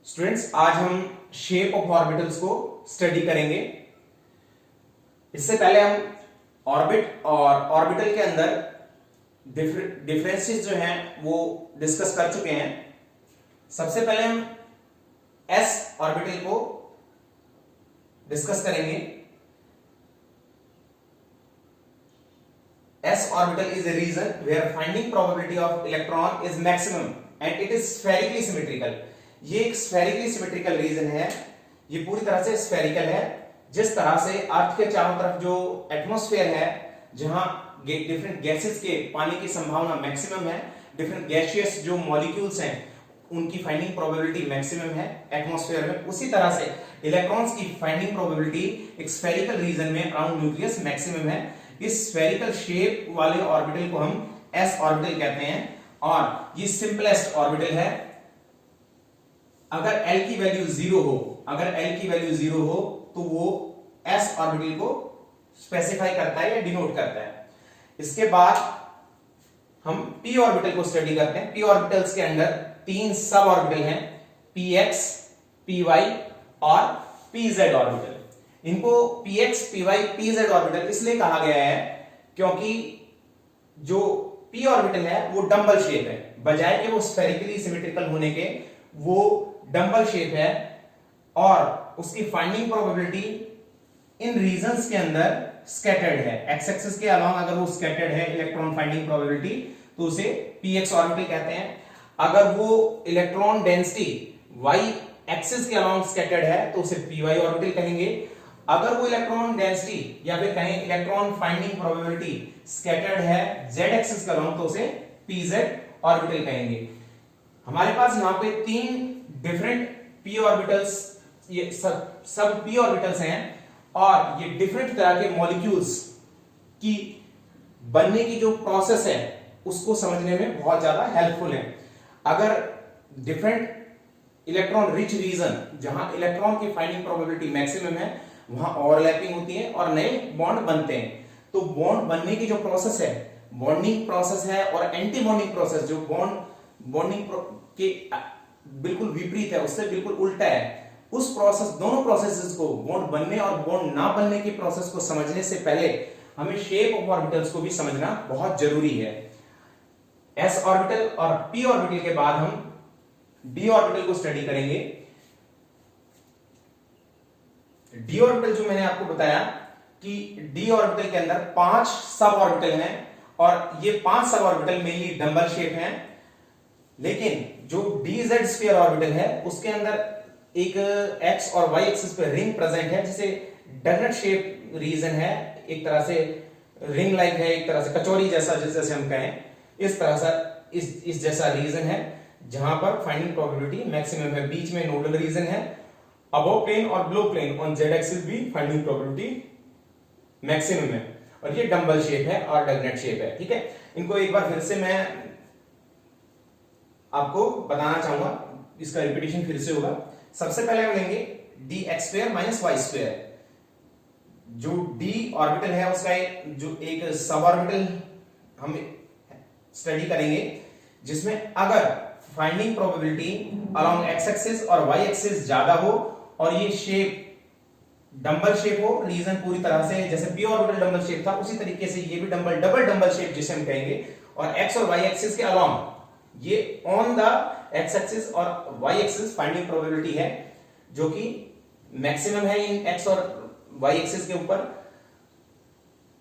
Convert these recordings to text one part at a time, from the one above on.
Students, आज हम shape of orbitals को स्टडी करेंगे। इससे पहले हम ऑर्बिट और ऑर्बिटल के अंदर डिफरेंसेस जो हैं वो डिस्कस कर चुके हैं। सबसे पहले हम एस ऑर्बिटल को डिस्कस करेंगे। S orbital is a region where finding probability of electron is maximum and it is spherically symmetrical। ये एक spherically symmetrical region है, ये पूरी तरह से spherical है। जिस तरह से अर्थ के चारों तरफ जो एटमॉस्फेयर है, जहां डिफरेंट गैसेस के पानी की संभावना मैक्सिमम है, डिफरेंट गैसियस जो मॉलिक्यूल्स हैं उनकी फाइंडिंग प्रोबेबिलिटी मैक्सिमम है एटमॉस्फेयर में, उसी तरह से इलेक्ट्रॉन्स की फाइंडिंग प्रोबेबिलिटी एक स्फेरिकल रीजन में अराउंड न्यूक्लियस मैक्सिमम है। इस स्फेरिकल शेप वाले ऑर्बिटल को हम एस ऑर्बिटल कहते हैं और ये सिंपलेस्ट ऑर्बिटल है। अगर L की वैल्यू जीरो हो तो वो एस ऑर्बिटल को स्पेसिफाई करता है या डिनोट करता है। इसके बाद हम p ऑर्बिटल को स्टडी करते हैं। p ऑर्बिटल्स के अंदर तीन सब ऑर्बिटल हैं, px, py और pz ऑर्बिटल। इनको px, py, pz ऑर्बिटल इसलिए कहा गया है क्योंकि जो p ऑर्बिटल है वो डंबल शेप है, बजाय कि वो स्फेरिकली सिमेट्रिकल होने के वो डंबल शेप है और उसकी फाइंडिंग प्रोबेबिलिटी इन रीजन्स के अंदर स्कैटर्ड है। एक्स एक्सिस के अलोंग अगर वो स्कैटर्ड है इलेक्ट्रॉन फाइंडिंग प्रोबेबिलिटी तो उसे px ऑर्बिटल कहते हैं। अगर वो इलेक्ट्रॉन डेंसिटी y एक्सिस के अलोंग स्कैटर्ड है तो उसे py ऑर्बिटल कहेंगे। अगर वो इलेक्ट्रॉन डेंसिटी या फिर कहें इलेक्ट्रॉन फाइंडिंग प्रोबेबिलिटी स्कैटर्ड है z एक्सिस के अलोंग तो उसे pz ऑर्बिटल कहेंगे। हमारे पास यहाँ पे तीन डिफरेंट p ऑर्बिटल्स, ये सब p ऑर्बिटल्स हैं और ये डिफरेंट तरह के मॉलिक्यूल्स की बनने की जो प्रोसेस है उसको समझने में बहुत ज्यादा हेल्पफुल है। अगर डिफरेंट इलेक्ट्रॉन रिच रीजन जहां इलेक्ट्रॉन की फाइंडिंग प्रोबेबिलिटी मैक्सिमम है वहां ओवरलैपिंग होती है और नए बॉन्ड बनते हैं, तो बॉन्ड बनने की जो प्रोसेस है, बॉन्डिंग प्रोसेस है और एंटी बॉन्डिंग प्रोसेस जो बॉन्डिंग के बिल्कुल विपरीत है, उससे बिल्कुल उल्टा है। उस प्रोसेस, दोनों प्रोसेसेस को, बॉन्ड बनने और बॉन्ड ना बनने की प्रोसेस को समझने से पहले हमें शेप ऑफ ऑर्बिटल्स को भी समझना बहुत जरूरी है। एस ऑर्बिटल और पी ऑर्बिटल के बाद हम डी ऑर्बिटल को स्टडी करेंगे। डी ऑर्बिटल जो मैंने आपको बताया कि डी ऑर्बिटल के अंदर 5 सब ऑर्बिटल हैं और ये 5 sub orbital mainly dumbbell shape हैं, लेकिन जो डीजेड स्फीयर ऑर्बिटल है उसके अंदर एक एक्स और वाई एक्सिस पे रिंग प्रेजेंट है, जिसे डगनट शेप रीजन है, एक तरह से रिंग लाइक है, एक तरह से कचौरी जैसा जैसे हम कहें, इस तरह से इस जैसा रीजन है जहां पर फाइंडिंग प्रोबेबिलिटी मैक्सिमम है। बीच में नोडल रीजन है, अबव प्लेन और below plane on z axis भी फाइंडिंग प्रोबेबिलिटी मैक्सिमम है और ये डंबल शेप है और डगनेट शेप है। ठीक है, इनको एक बार फिर से मैं आपको बताना चाहूंगा, इसका रिपीटिशन फिर से होगा। सबसे पहले हम लेंगे d x square minus Y square. जो डी ऑर्बिटल है उसका जो एक सब ऑर्बिटल हम स्टडी करेंगे जिसमें अगर finding probability along x axis और वाई एक्सिस ज्यादा हो और ये शेप डंबल शेप हो, रीजन पूरी तरह से जैसे पी ऑर्बिटल डंबल शेप था उसी तरीके से ये भी डबल डंबल शेप जिसे हम कहेंगे, और एक्स और वाई एक्सिस के अलोंग ये ऑन द एक्स एक्सिस और वाई एक्सिस फाइंडिंग प्रोबेबिलिटी है जो कि मैक्सिमम है इन एक्स और वाई एक्सिस के ऊपर,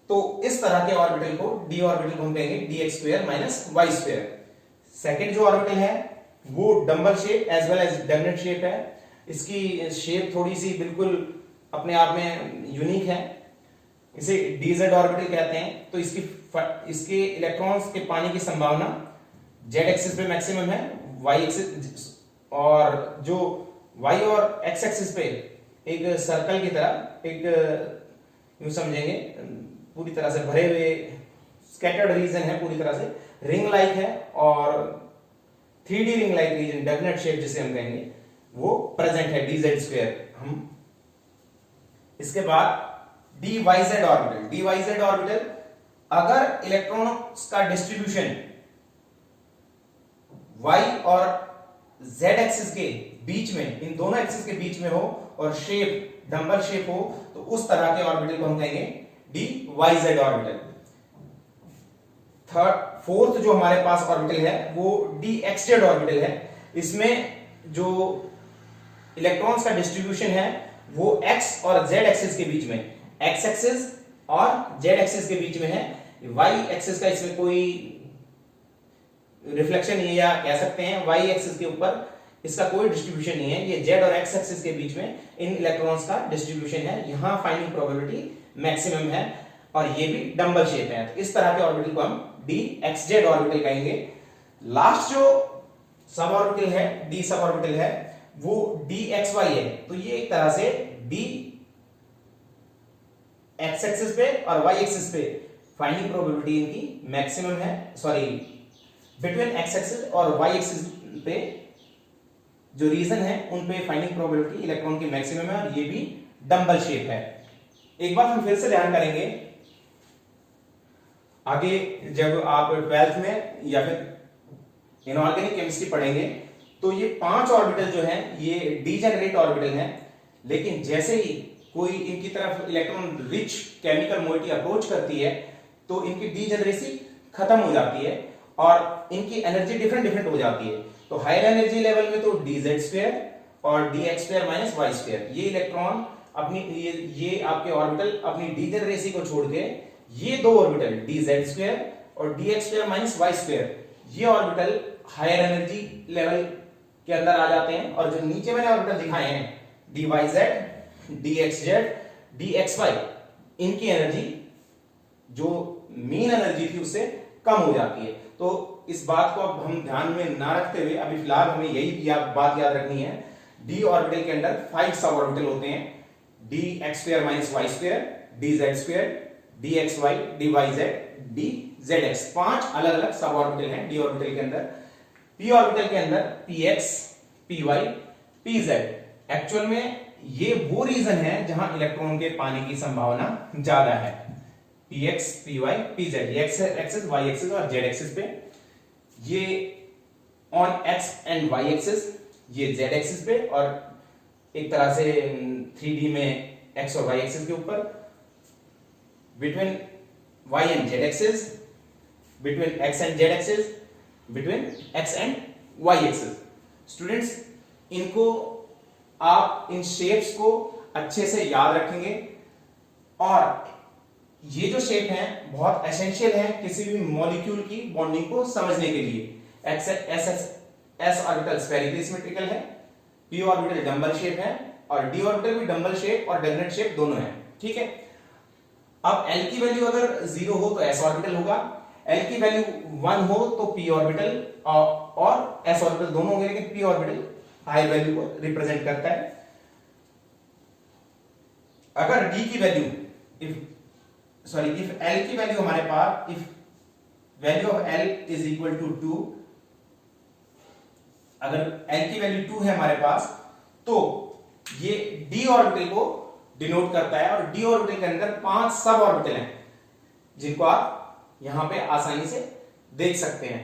तो इस तरह के ऑर्बिटल को डी ऑर्बिटल को हम कहेंगे D x square minus Y square. Second जो ऑर्बिटल है वो dumbbell shape as well as doughnut shape है। इसकी शेप थोड़ी सी बिल्कुल अपने आप में यूनिक है, इसे डीजेड ऑर्बिटल कहते हैं। तो इसके इलेक्ट्रॉन्स के पाने की संभावना जेड एक्सिस पे मैक्सिमम है, वाई एक्सिस और जो वाई और एक्स एक्सिस पे एक सर्कल की तरह, एक यूं समझेंगे पूरी तरह से भरे हुए स्कैटर्ड रीजन है, पूरी तरह से रिंग लाइक है और 3D ring like region doughnut shape जिसे हम कहेंगे वो प्रेजेंट है डीजेड स्क्वायर। हम इसके बाद D YZ orbital. D YZ orbital अगर इलेक्ट्रॉन्स का डिस्ट्रीब्यूशन y और z एक्सिस के बीच में, इन दोनों एक्सिस के बीच में हो और शेप डंबल शेप हो, तो उस तरह के ऑर्बिटल को हम कहेंगे d y z orbital. Fourth जो हमारे पास ऑर्बिटल है वो डी एक्स जेड ऑर्बिटल है। इसमें जो इलेक्ट्रॉन्स का डिस्ट्रीब्यूशन है वो एक्स और जेड एक्सिस के बीच में, एक्स एक्सिस और जेड एक्सिस के बीच में है। वाई एक्सिस का इसमें कोई रिफ्लेक्शन नहीं है, या कह सकते हैं वाई एक्सिस के ऊपर इसका कोई डिस्ट्रीब्यूशन नहीं है। ये जेड और एक्स एक्सिस के बीच में इन इलेक्ट्रॉन्स का डिस्ट्रीब्यूशन है। यहां फाइंडिंग प्रोबेबिलिटी मैक्सिमम है और ये भी डंबल शेप है। तो इस तरह के ऑर्बिटल को हम डी एक्स जेड ऑर्बिटल कहेंगे। लास्ट जो सब ऑर्बिटल है, डी सब ऑर्बिटल है, वो डी एक्स वाई है। तो ये एक तरह से डी एक्स एक्सिस पे और वाई एक्सिस पे फाइंडिंग प्रोबेबिलिटी इनकी मैक्सिमम है। सॉरी, बिटवीन एक्स एक्सिस और वाई एक्सिस पे जो रीजन है उन पे फाइंडिंग प्रोबेबिलिटी इलेक्ट्रॉन की मैक्सिमम है और ये भी डंबल शेप है। एक बात हम फिर से ध्यान करेंगे, आगे जब आप 12th में या फिर इनऑर्गेनिक केमिस्ट्री पढ़ेंगे तो ये 5 ऑर्बिटल जो हैं ये डीजेनरेट ऑर्बिटल हैं। लेकिन जैसे ही कोई इनकी तरफ electron rich chemical moiety approach करती है तो इनकी डीजेनरेसी खत्म हो जाती है और इनकी एनर्जी डिफरेंट हो जाती है। तो हायर एनर्जी लेवल में तो dz स्क्वायर और dx square minus y square, ये इलेक्ट्रॉन अपनी ये आपके ऑर्बिटल अपनी डीजेनरेसी को छोड़ के ये दो ऑर्बिटल dz स्क्वायर और dx square minus y square, ये ऑर्बिटल हायर एनर्जी लेवल के अंदर आ जाते हैं। और जो नीचे मैंने ऑर्बिटल दिखाए हैं dyz, dxz, dxy, इनकी एनर्जी जो मीन एनर्जी थी उससे कम हो जाती है। तो इस बात को अब हम ध्यान में ना रखते हुए अभी फिलहाल हमें यही बात याद रखनी है, डी ऑर्बिटल के अंदर 5 सब ऑर्बिटल होते हैं, d x square minus Y square, d z square, d x y, d y z, d z x. 5 अलग अलग सब ऑर्बिटल हैं डी ऑर्बिटल के अंदर। पी ऑर्बिटल के अंदर p x, p y, p z. Actual में ये वो रीजन है जहां इलेक्ट्रॉन के पाने की संभावना ज्यादा है। P x, p y, p z, x axis, y axis और जेड एक्सिस पे, ये on x and y axis, ये जेड एक्सिस पे, और एक तरह से 3D में एक्स और वाई एक्सिस के ऊपर, between y and z axis, between x and z axis, between x and y axis. Students, इनको आप इन शेप्स को अच्छे से याद रखेंगे और ये जो शेप है बहुत एसेंशियल है किसी भी मॉलिक्यूल की बॉन्डिंग को समझने के लिए। एस ऑर्बिटल स्फेरिकली सिमेट्रिकल है, पी ऑर्बिटल डंबल शेप है और डी ऑर्बिटल भी डंबल शेप और डेफिनेट शेप दोनों है। ठीक है, अब एल की वैल्यू अगर 0 हो तो एस ऑर्बिटल होगा, एल की वैल्यू 1 हो तो पी ऑर्बिटल और एस ऑर्बिटल दोनों होंगे, लेकिन पी ऑर्बिटल हाई वैल्यू को रिप्रेजेंट करता है। अगर डी की वैल्यू इफ L की वैल्यू हमारे पास, if value of L is equal to 2, अगर L की वैल्यू 2 है हमारे पास तो ये D ऑर्बिटल को डिनोट करता है और D ऑर्बिटल के अंदर 5 सब ऑर्बिटल हैं जिनको आप यहां पे आसानी से देख सकते हैं।